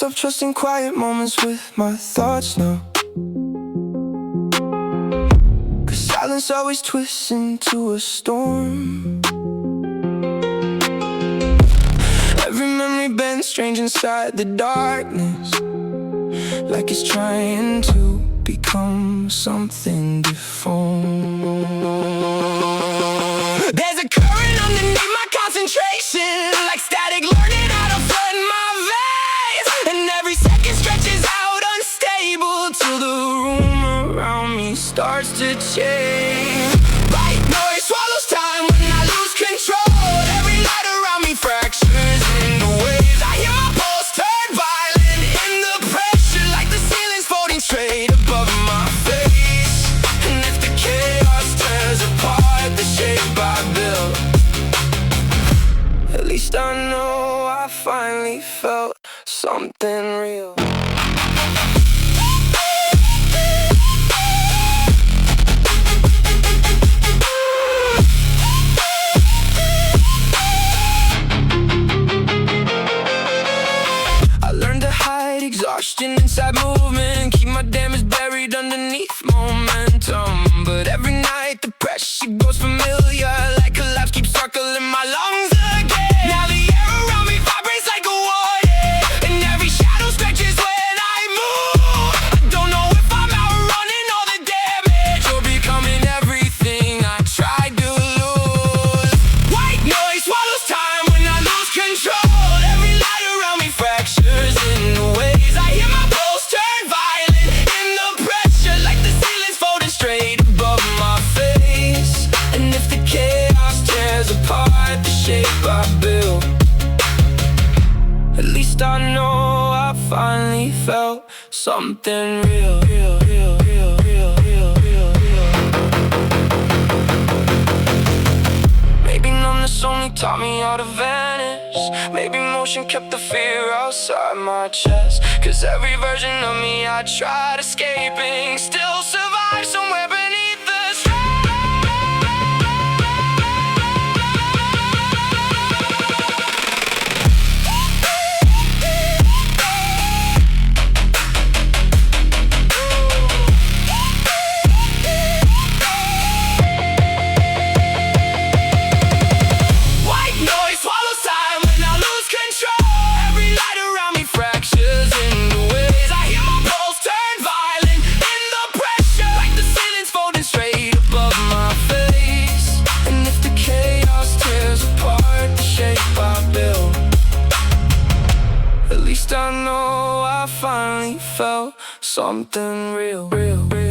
stop trusting quiet moments with my thoughts now. Cause silence always twists into a storm. Every memory bends strange inside the darkness, like it's trying to become something deformed. There's a current underneath my concentration, like static learning how to flood my veins. And every second stretches out unstable till the room around me starts to change. White noise swallows time when I lose control. Every light around me fractures into waves. I hear my pulse turn violent in the pressure, like the ceiling's folding straight above my face. And if the chaos tears apart the shape I built, at least I know I finally felt something real. I learned to hide exhaustion inside movement, keep my damage buried underneath momentum. But every night the pressure grows familiar, like collapse keeps circling my lungs again. Now the air around me vibrates like a warning, and every shadow stretches when I move. I don't know if I'm outrunning all the damage or becoming everything I tried to lose. White noise swallows time when I lose control. Every light around me fractures into waves. I hear my pulse turn violent in the pressure, like the ceiling's folding straight above my face. And if the chaos tears apart the shape I built, at least I know I finally felt something real, real, real, real, real, real, real, real. Maybe numbness only taught me how to vanish. Maybe motion kept the fear outside my chest. Cause every version of me I tried escaping still survives somewhere beneath the stress. White noise swallows time when I lose control. Every light around me fractures into waves. I hear my pulse turn violent in the pressure, like the ceiling's folding straight above my face. And if the chaos tears apart the shape I built, at least I know I finally felt something real, real, real.